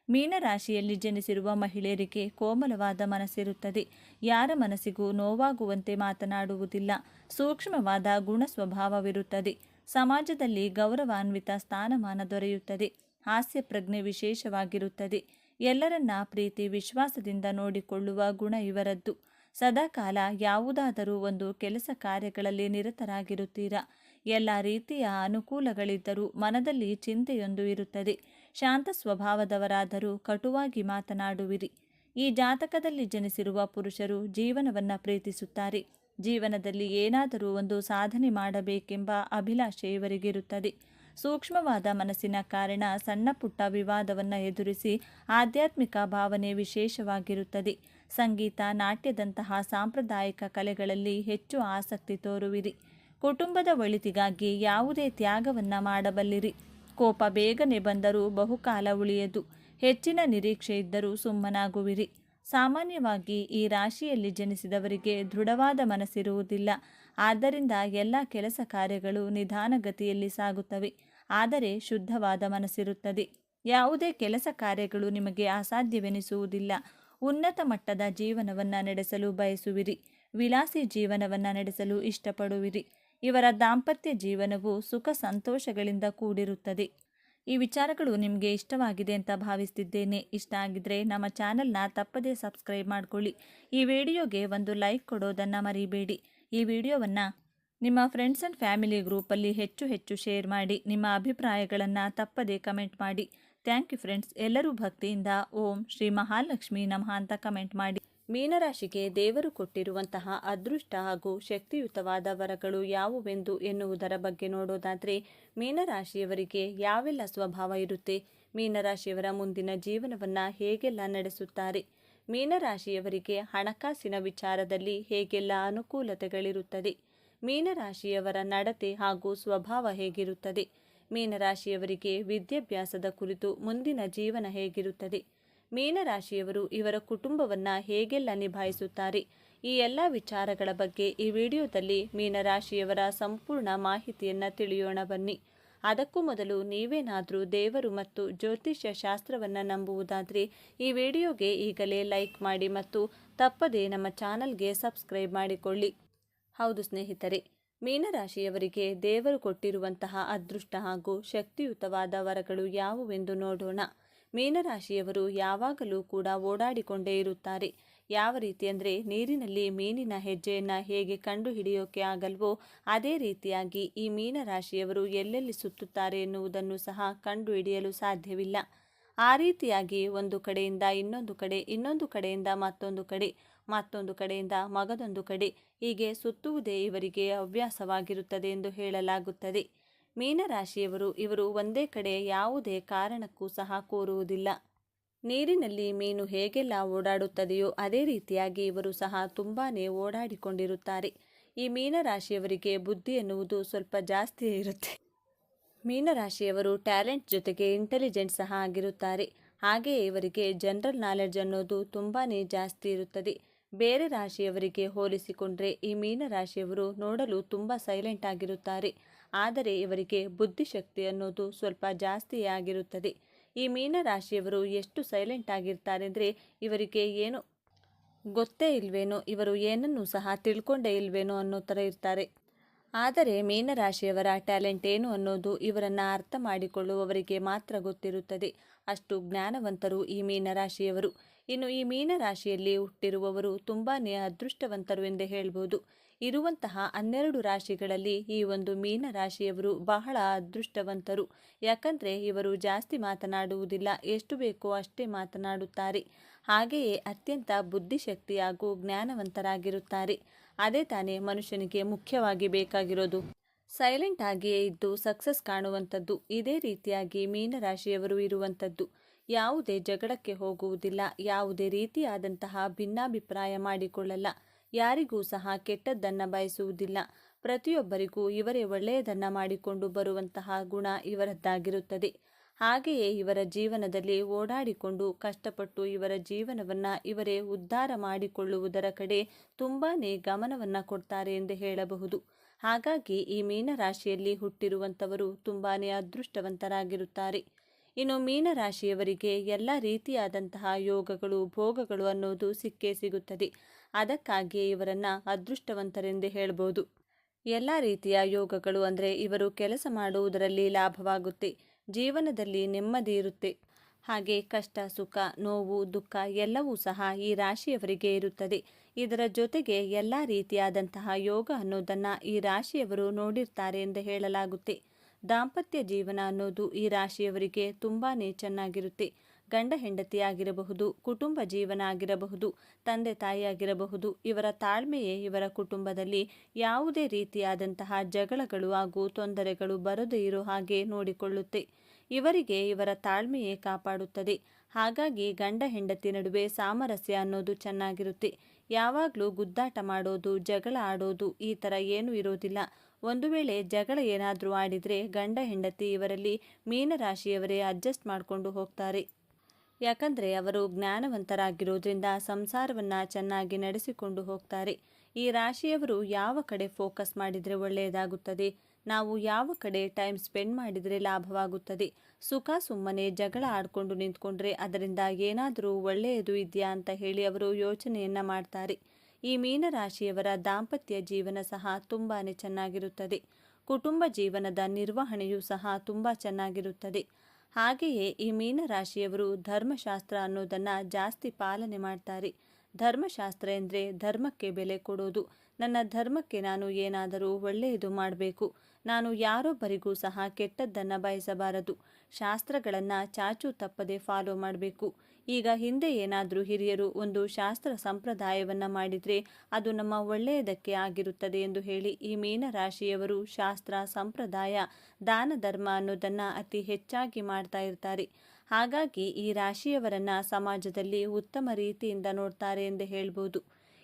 ಮೀನರಾಶಿಯಲ್ಲಿ ಜನಿಸಿರುವ ಮಹಿಳೆಯರಿಗೆ ಕೋಮಲವಾದ ಮನಸ್ಸಿರುತ್ತದೆ. ಯಾರ ಮನಸ್ಸಿಗೂ ನೋವಾಗುವಂತೆ ಮಾತನಾಡುವುದಿಲ್ಲ. ಸೂಕ್ಷ್ಮವಾದ ಗುಣ ಸ್ವಭಾವವಿರುತ್ತದೆ. ಸಮಾಜದಲ್ಲಿ ಗೌರವಾನ್ವಿತ ಸ್ಥಾನಮಾನ ದೊರೆಯುತ್ತದೆ. ಹಾಸ್ಯ ಪ್ರಜ್ಞೆ ವಿಶೇಷವಾಗಿರುತ್ತದೆ. ಎಲ್ಲರನ್ನ ಪ್ರೀತಿ, ವಿಶ್ವಾಸದಿಂದ ನೋಡಿಕೊಳ್ಳುವ ಗುಣ ಇವರದ್ದು. ಸದಾಕಾಲ ಯಾವುದಾದರೂ ಒಂದು ಕೆಲಸ ಕಾರ್ಯಗಳಲ್ಲಿ ನಿರತರಾಗಿರುತ್ತೀರಾ. ಎಲ್ಲ ರೀತಿಯ ಅನುಕೂಲಗಳಿದ್ದರೂ ಮನದಲ್ಲಿ ಚಿಂತೆಯೊಂದು ಇರುತ್ತದೆ. ಶಾಂತ ಸ್ವಭಾವದವರಾದರೂ ಕಟುವಾಗಿ ಮಾತನಾಡುವಿರಿ. ಈ ಜಾತಕದಲ್ಲಿ ಜನಿಸಿರುವ ಪುರುಷರು ಜೀವನವನ್ನು ಪ್ರೀತಿಸುತ್ತಾರೆ. ಜೀವನದಲ್ಲಿ ಏನಾದರೂ ಒಂದು ಸಾಧನೆ ಮಾಡಬೇಕೆಂಬ ಅಭಿಲಾಷೆ ಇವರಿಗಿರುತ್ತದೆ. ಸೂಕ್ಷ್ಮವಾದ ಮನಸ್ಸಿನ ಕಾರಣ ಸಣ್ಣ ಪುಟ್ಟ ವಿವಾದವನ್ನು ಎದುರಿಸಿ ಆಧ್ಯಾತ್ಮಿಕ ಭಾವನೆ ವಿಶೇಷವಾಗಿರುತ್ತದೆ. ಸಂಗೀತ, ನಾಟ್ಯದಂತಹ ಸಾಂಪ್ರದಾಯಿಕ ಕಲೆಗಳಲ್ಲಿ ಹೆಚ್ಚು ಆಸಕ್ತಿ ತೋರುವಿರಿ. ಕುಟುಂಬದ ಒಳಿತಿಗಾಗಿ ಯಾವುದೇ ತ್ಯಾಗವನ್ನು ಮಾಡಬಲ್ಲಿರಿ. ಕೋಪ ಬೇಗನೆ ಬಂದರೂ ಬಹುಕಾಲ ಉಳಿಯದು. ಹೆಚ್ಚಿನ ನಿರೀಕ್ಷೆ ಇದ್ದರೂ ಸುಮ್ಮನಾಗುವಿರಿ. ಸಾಮಾನ್ಯವಾಗಿ ಈ ರಾಶಿಯಲ್ಲಿ ಜನಿಸಿದವರಿಗೆ ದೃಢವಾದ ಮನಸ್ಸಿರುವುದಿಲ್ಲ. ಆದ್ದರಿಂದ ಎಲ್ಲ ಕೆಲಸ ಕಾರ್ಯಗಳು ನಿಧಾನಗತಿಯಲ್ಲಿ ಸಾಗುತ್ತವೆ. ಆದರೆ ಶುದ್ಧವಾದ ಮನಸ್ಸಿರುತ್ತದೆ. ಯಾವುದೇ ಕೆಲಸ ಕಾರ್ಯಗಳು ನಿಮಗೆ ಅಸಾಧ್ಯವೆನಿಸುವುದಿಲ್ಲ. ಉನ್ನತ ಮಟ್ಟದ ಜೀವನವನ್ನು ನಡೆಸಲು ಬಯಸುವಿರಿ. ವಿಲಾಸಿ ಜೀವನವನ್ನು ನಡೆಸಲು ಇಷ್ಟಪಡುವಿರಿ. ಇವರ ದಾಂಪತ್ಯ ಜೀವನವು ಸುಖ ಸಂತೋಷಗಳಿಂದ ಕೂಡಿರುತ್ತದೆ. ಈ ವಿಚಾರಗಳು ನಿಮಗೆ ಇಷ್ಟವಾಗಿದೆ ಅಂತ ಭಾವಿಸ್ತಿದ್ದೇನೆ. ಇಷ್ಟ ಆಗಿದ್ರೆ ನಮ್ಮ ಚಾನಲ್ನ ತಪ್ಪದೇ ಸಬ್ಸ್ಕ್ರೈಬ್ ಮಾಡ್ಕೊಳ್ಳಿ. ಈ ವಿಡಿಯೋಗೆ ಒಂದು ಲೈಕ್ ಕೊಡೋದನ್ನು ಮರಿಬೇಡಿ. ಈ ವಿಡಿಯೋವನ್ನು ನಿಮ್ಮ ಫ್ರೆಂಡ್ಸ್ ಆ್ಯಂಡ್ ಫ್ಯಾಮಿಲಿ ಗ್ರೂಪಲ್ಲಿ ಹೆಚ್ಚು ಶೇರ್ ಮಾಡಿ. ನಿಮ್ಮ ಅಭಿಪ್ರಾಯಗಳನ್ನು ತಪ್ಪದೇ ಕಮೆಂಟ್ ಮಾಡಿ. Thank you friends. ಎಲ್ಲರೂ ಭಕ್ತಿಯಿಂದ ಓಂ ಶ್ರೀ ಮಹಾಲಕ್ಷ್ಮಿ ನಮಃ ಅಂತ ಕಮೆಂಟ್ ಮಾಡಿ. ಮೀನರಾಶಿಗೆ ದೇವರು ಕೊಟ್ಟಿರುವಂತಹ ಅದೃಷ್ಟ ಹಾಗೂ ಶಕ್ತಿಯುತವಾದ ವರಗಳು ಯಾವುವೆಂದು ಎನ್ನುವುದರ ಬಗ್ಗೆ ನೋಡೋದಾದರೆ, ಮೀನರಾಶಿಯವರಿಗೆ ಯಾವೆಲ್ಲ ಸ್ವಭಾವ ಇರುತ್ತೆ, ಮೀನರಾಶಿಯವರ ಮುಂದಿನ ಜೀವನವನ್ನು ಹೇಗೆಲ್ಲ ನಡೆಸುತ್ತಾರೆ, ಮೀನರಾಶಿಯವರಿಗೆ ಹಣಕಾಸಿನ ವಿಚಾರದಲ್ಲಿ ಹೇಗೆಲ್ಲ ಅನುಕೂಲತೆಗಳಿರುತ್ತದೆ, ಮೀನರಾಶಿಯವರ ನಡತೆ ಹಾಗೂ ಸ್ವಭಾವ ಹೇಗಿರುತ್ತದೆ, ಮೀನರಾಶಿಯವರಿಗೆ ವಿದ್ಯಾಭ್ಯಾಸದ ಕುರಿತು ಮುಂದಿನ ಜೀವನ ಹೇಗಿರುತ್ತದೆ, ಮೀನರಾಶಿಯವರು ಇವರ ಕುಟುಂಬವನ್ನು ಹೇಗೆಲ್ಲ ನಿಭಾಯಿಸುತ್ತಾರೆ, ಈ ಎಲ್ಲ ವಿಚಾರಗಳ ಬಗ್ಗೆ ಈ ವಿಡಿಯೋದಲ್ಲಿ ಮೀನರಾಶಿಯವರ ಸಂಪೂರ್ಣ ಮಾಹಿತಿಯನ್ನು ತಿಳಿಯೋಣ ಬನ್ನಿ. ಅದಕ್ಕೂ ಮೊದಲು ನೀವೇನಾದರೂ ದೇವರು ಮತ್ತು ಜ್ಯೋತಿಷ್ಯ ಶಾಸ್ತ್ರವನ್ನು ನಂಬುವುದಾದರೆ ಈ ವಿಡಿಯೋಗೆ ಈಗಲೇ ಲೈಕ್ ಮಾಡಿ ಮತ್ತು ತಪ್ಪದೇ ನಮ್ಮ ಚಾನಲ್ಗೆ ಸಬ್ಸ್ಕ್ರೈಬ್ ಮಾಡಿಕೊಳ್ಳಿ. ಹೌದು ಸ್ನೇಹಿತರೆ, ಮೀನರಾಶಿಯವರಿಗೆ ದೇವರು ಕೊಟ್ಟಿರುವಂತಹ ಅದೃಷ್ಟ ಹಾಗೂ ಶಕ್ತಿಯುತವಾದ ವರಗಳು ಯಾವುವೆಂದು ನೋಡೋಣ. ಮೀನರಾಶಿಯವರು ಯಾವಾಗಲೂ ಕೂಡ ಓಡಾಡಿಕೊಂಡೇ ಇರುತ್ತಾರೆ. ಯಾವ ರೀತಿ ಅಂದರೆ, ನೀರಿನಲ್ಲಿ ಮೀನಿನ ಹೆಜ್ಜೆಯನ್ನು ಹೇಗೆ ಕಂಡುಹಿಡಿಯೋಕೆ ಆಗಲ್ವೋ ಅದೇ ರೀತಿಯಾಗಿ ಈ ಮೀನರಾಶಿಯವರು ಎಲ್ಲೆಲ್ಲಿ ಸುತ್ತುತ್ತಾರೆ ಎನ್ನುವುದನ್ನು ಸಹ ಕಂಡುಹಿಡಿಯಲು ಸಾಧ್ಯವಿಲ್ಲ. ಆ ರೀತಿಯಾಗಿ ಒಂದು ಕಡೆಯಿಂದ ಇನ್ನೊಂದು ಕಡೆ, ಇನ್ನೊಂದು ಕಡೆಯಿಂದ ಮತ್ತೊಂದು ಕಡೆ, ಮತ್ತೊಂದು ಕಡೆಯಿಂದ ಮಗದೊಂದು ಕಡೆ, ಹೀಗೆ ಸುತ್ತುವುದೇ ಇವರಿಗೆ ಹವ್ಯಾಸವಾಗಿರುತ್ತದೆ ಎಂದು ಹೇಳಲಾಗುತ್ತದೆ. ಮೀನರಾಶಿಯವರು ಇವರು ಒಂದೇ ಕಡೆ ಯಾವುದೇ ಕಾರಣಕ್ಕೂ ಸಹ ಕೂರುವುದಿಲ್ಲ. ನೀರಿನಲ್ಲಿ ಮೀನು ಹೇಗೆಲ್ಲ ಓಡಾಡುತ್ತದೆಯೋ ಅದೇ ರೀತಿಯಾಗಿ ಇವರು ಸಹ ತುಂಬಾನೇ ಓಡಾಡಿಕೊಂಡಿರುತ್ತಾರೆ. ಈ ಮೀನರಾಶಿಯವರಿಗೆ ಬುದ್ಧಿ ಎನ್ನುವುದು ಸ್ವಲ್ಪ ಜಾಸ್ತಿ ಇರುತ್ತೆ. ಮೀನರಾಶಿಯವರು ಟ್ಯಾಲೆಂಟ್ ಜೊತೆಗೆ ಇಂಟೆಲಿಜೆಂಟ್ ಸಹ ಆಗಿರುತ್ತಾರೆ. ಹಾಗೆಯೇ ಇವರಿಗೆ ಜನರಲ್ ನಾಲೆಡ್ಜ್ ಅನ್ನೋದು ತುಂಬಾನೇ ಜಾಸ್ತಿ ಇರುತ್ತದೆ. ಬೇರೆ ರಾಶಿಯವರಿಗೆ ಹೋಲಿಸಿಕೊಂಡ್ರೆ ಈ ಮೀನರಾಶಿಯವರು ನೋಡಲು ತುಂಬ ಸೈಲೆಂಟ್ ಆಗಿರುತ್ತಾರೆ. ಆದರೆ ಇವರಿಗೆ ಬುದ್ಧಿಶಕ್ತಿ ಅನ್ನೋದು ಸ್ವಲ್ಪ ಜಾಸ್ತಿಯೇ ಆಗಿರುತ್ತದೆ. ಈ ಮೀನರಾಶಿಯವರು ಎಷ್ಟು ಸೈಲೆಂಟ್ ಆಗಿರ್ತಾರೆ ಅಂದರೆ, ಇವರಿಗೆ ಏನು ಗೊತ್ತೇ ಇಲ್ವೇನೋ, ಇವರು ಏನನ್ನೂ ಸಹ ತಿಳ್ಕೊಂಡೇ ಇಲ್ವೇನೋ ಅನ್ನೋ ಥರ ಇರ್ತಾರೆ. ಆದರೆ ಮೀನರಾಶಿಯವರ ಟ್ಯಾಲೆಂಟ್ ಏನು ಅನ್ನೋದು ಇವರನ್ನು ಅರ್ಥ ಮಾಡಿಕೊಳ್ಳುವವರಿಗೆ ಮಾತ್ರ ಗೊತ್ತಿರುತ್ತದೆ. ಅಷ್ಟು ಜ್ಞಾನವಂತರು ಈ ಮೀನರಾಶಿಯವರು. ಇನ್ನು ಈ ಮೀನರಾಶಿಯಲ್ಲಿ ಹುಟ್ಟಿರುವವರು ತುಂಬಾನೇ ಅದೃಷ್ಟವಂತರು ಎಂದೇ ಹೇಳ್ಬೋದು. ಇರುವಂತಹ 12 ರಾಶಿಗಳಲ್ಲಿ ಈ ಒಂದು ಮೀನರಾಶಿಯವರು ಬಹಳ ಅದೃಷ್ಟವಂತರು. ಯಾಕಂದರೆ ಇವರು ಜಾಸ್ತಿ ಮಾತನಾಡುವುದಿಲ್ಲ, ಎಷ್ಟು ಬೇಕೋ ಅಷ್ಟೇ ಮಾತನಾಡುತ್ತಾರೆ. ಹಾಗೆಯೇ ಅತ್ಯಂತ ಬುದ್ಧಿಶಕ್ತಿ ಹಾಗೂ ಜ್ಞಾನವಂತರಾಗಿರುತ್ತಾರೆ. ಅದೇ ತಾನೇ ಮನುಷ್ಯನಿಗೆ ಮುಖ್ಯವಾಗಿ ಬೇಕಾಗಿರೋದು. ಸೈಲೆಂಟ್ ಆಗಿಯೇ ಇದ್ದು ಸಕ್ಸಸ್ ಕಾಣುವಂಥದ್ದು. ಇದೇ ರೀತಿಯಾಗಿ ಮೀನರಾಶಿಯವರು ಇರುವಂಥದ್ದು. ಯಾವುದೇ ಜಗಳಕ್ಕೆ ಹೋಗುವುದಿಲ್ಲ, ಯಾವುದೇ ರೀತಿಯಾದಂತಹ ಭಿನ್ನಾಭಿಪ್ರಾಯ ಮಾಡಿಕೊಳ್ಳಲ್ಲ, ಯಾರಿಗೂ ಸಹ ಕೆಟ್ಟದ್ದನ್ನು ಬಯಸುವುದಿಲ್ಲ. ಪ್ರತಿಯೊಬ್ಬರಿಗೂ ಇವರೇ ಒಳ್ಳೆಯದನ್ನು ಮಾಡಿಕೊಂಡು ಬರುವಂತಹ ಗುಣ ಇವರದ್ದಾಗಿರುತ್ತದೆ. ಹಾಗೆಯೇ ಇವರ ಜೀವನದಲ್ಲಿ ಓಡಾಡಿಕೊಂಡು ಕಷ್ಟಪಟ್ಟು ಇವರ ಜೀವನವನ್ನು ಇವರೇ ಉದ್ಧಾರ ಮಾಡಿಕೊಳ್ಳುವುದರ ಕಡೆ ತುಂಬಾನೇ ಗಮನವನ್ನು ಕೊಡ್ತಾರೆ ಎಂದು ಹೇಳಬಹುದು. ಹಾಗಾಗಿ ಈ ಮೀನರಾಶಿಯಲ್ಲಿ ಹುಟ್ಟಿರುವಂಥವರು ತುಂಬಾನೇ ಅದೃಷ್ಟವಂತರಾಗಿರುತ್ತಾರೆ. ಇನ್ನು ಮೀನರಾಶಿಯವರಿಗೆ ಎಲ್ಲ ರೀತಿಯಾದಂತಹ ಯೋಗಗಳು, ಭೋಗಗಳು ಅನ್ನೋದು ಸಿಕ್ಕೇ ಸಿಗುತ್ತದೆ. ಅದಕ್ಕಾಗಿಯೇ ಇವರನ್ನು ಅದೃಷ್ಟವಂತರೆಂದೇ ಹೇಳ್ಬೋದು. ಎಲ್ಲ ರೀತಿಯ ಯೋಗಗಳು ಅಂದರೆ ಇವರು ಕೆಲಸ ಮಾಡುವುದರಲ್ಲಿ ಲಾಭವಾಗುತ್ತೆ, ಜೀವನದಲ್ಲಿ ನೆಮ್ಮದಿ ಇರುತ್ತೆ. ಹಾಗೆ ಕಷ್ಟ, ಸುಖ, ನೋವು, ದುಃಖ ಎಲ್ಲವೂ ಸಹ ಈ ರಾಶಿಯವರಿಗೆ ಇರುತ್ತದೆ. ಇದರ ಜೊತೆಗೆ ಎಲ್ಲ ರೀತಿಯಾದಂತಹ ಯೋಗ ಅನ್ನೋದನ್ನು ಈ ರಾಶಿಯವರು ನೋಡಿರ್ತಾರೆ ಎಂದು ಹೇಳಲಾಗುತ್ತೆ. ದಾಂಪತ್ಯ ಜೀವನ ಅನ್ನೋದು ಈ ರಾಶಿಯವರಿಗೆ ತುಂಬಾನೇ ಚೆನ್ನಾಗಿರುತ್ತೆ. ಗಂಡ ಹೆಂಡತಿ ಆಗಿರಬಹುದು, ಕುಟುಂಬ ಜೀವನ ಆಗಿರಬಹುದು, ತಂದೆ ತಾಯಿ ಆಗಿರಬಹುದು, ಇವರ ತಾಳ್ಮೆಯೇ ಇವರ ಕುಟುಂಬದಲ್ಲಿ ಯಾವುದೇ ರೀತಿಯಾದಂತಹ ಜಗಳಗಳು ಹಾಗೂ ತೊಂದರೆಗಳು ಬರದೇ ಇರೋ ಹಾಗೆ ನೋಡಿಕೊಳ್ಳುತ್ತೆ. ಇವರಿಗೆ ಇವರ ತಾಳ್ಮೆಯೇ ಕಾಪಾಡುತ್ತದೆ. ಹಾಗಾಗಿ ಗಂಡ ಹೆಂಡತಿ ನಡುವೆ ಸಾಮರಸ್ಯ ಅನ್ನೋದು ಚೆನ್ನಾಗಿರುತ್ತೆ. ಯಾವಾಗಲೂ ಗುದ್ದಾಟ ಮಾಡೋದು, ಜಗಳ ಆಡೋದು ಈ ಥರ ಏನೂ ಇರೋದಿಲ್ಲ. ಒಂದು ವೇಳೆ ಜಗಳ ಏನಾದರೂ ಆಡಿದರೆ ಗಂಡ ಹೆಂಡತಿ ಇವರಲ್ಲಿ ಮೀನರಾಶಿಯವರೇ ಅಡ್ಜಸ್ಟ್ ಮಾಡಿಕೊಂಡು ಹೋಗ್ತಾರೆ. ಯಾಕಂದರೆ ಅವರು ಜ್ಞಾನವಂತರಾಗಿರೋದ್ರಿಂದ ಸಂಸಾರವನ್ನು ಚೆನ್ನಾಗಿ ನಡೆಸಿಕೊಂಡು ಹೋಗ್ತಾರೆ. ಈ ರಾಶಿಯವರು ಯಾವ ಕಡೆ ಫೋಕಸ್ ಮಾಡಿದರೆ ಒಳ್ಳೆಯದಾಗುತ್ತದೆ, ನಾವು ಯಾವ ಕಡೆ ಟೈಮ್ ಸ್ಪೆಂಡ್ ಮಾಡಿದರೆ ಲಾಭವಾಗುತ್ತದೆ, ಸುಖ ಸುಮ್ಮನೆ ಜಗಳ ಆಡಿಕೊಂಡು ನಿಂತ್ಕೊಂಡ್ರೆ ಅದರಿಂದ ಏನಾದರೂ ಒಳ್ಳೆಯದು ಇದೆಯಾ ಅಂತ ಹೇಳಿ ಅವರು ಯೋಚನೆಯನ್ನು ಮಾಡ್ತಾರೆ. ಈ ಮೀನರಾಶಿಯವರ ದಾಂಪತ್ಯ ಜೀವನ ಸಹ ತುಂಬಾ ಚೆನ್ನಾಗಿರುತ್ತದೆ. ಕುಟುಂಬ ಜೀವನದ ನಿರ್ವಹಣೆಯೂ ಸಹ ತುಂಬ ಚೆನ್ನಾಗಿರುತ್ತದೆ. ಹಾಗೆಯೇ ಈ ಮೀನರಾಶಿಯವರು ಧರ್ಮಶಾಸ್ತ್ರ ಅನ್ನೋದನ್ನು ಜಾಸ್ತಿ ಪಾಲನೆ ಮಾಡ್ತಾರೆ. ಧರ್ಮಶಾಸ್ತ್ರ ಎಂದರೆ ಧರ್ಮಕ್ಕೆ ಬೆಲೆ ಕೊಡೋದು. ನನ್ನ ಧರ್ಮಕ್ಕೆ ನಾನು ಏನಾದರೂ ಒಳ್ಳೆಯದು ಮಾಡಬೇಕು, ನಾನು ಯಾರೊಬ್ಬರಿಗೂ ಸಹ ಕೆಟ್ಟದ್ದನ್ನು ಬಯಸಬಾರದು, ಶಾಸ್ತ್ರಗಳನ್ನು ಚಾಚೂ ತಪ್ಪದೆ ಫಾಲೋ ಮಾಡಬೇಕು. ಈಗ ಹಿಂದೆ ಏನಾದರೂ ಹಿರಿಯರು ಒಂದು ಶಾಸ್ತ್ರ ಸಂಪ್ರದಾಯವನ್ನು ಮಾಡಿದರೆ ಅದು ನಮ್ಮ ಒಳ್ಳೆಯದಕ್ಕೆ ಆಗಿರುತ್ತದೆ ಎಂದು ಹೇಳಿ ಈ ಮೀನರಾಶಿಯವರು ಶಾಸ್ತ್ರ, ಸಂಪ್ರದಾಯ, ದಾನ ಧರ್ಮ ಅನ್ನೋದನ್ನು ಅತಿ ಹೆಚ್ಚಾಗಿ ಮಾಡ್ತಾ ಇರ್ತಾರೆ. ಹಾಗಾಗಿ ಈ ರಾಶಿಯವರನ್ನು ಸಮಾಜದಲ್ಲಿ ಉತ್ತಮ ರೀತಿಯಿಂದ ನೋಡ್ತಾರೆ ಎಂದು ಹೇಳ್ಬೋದು.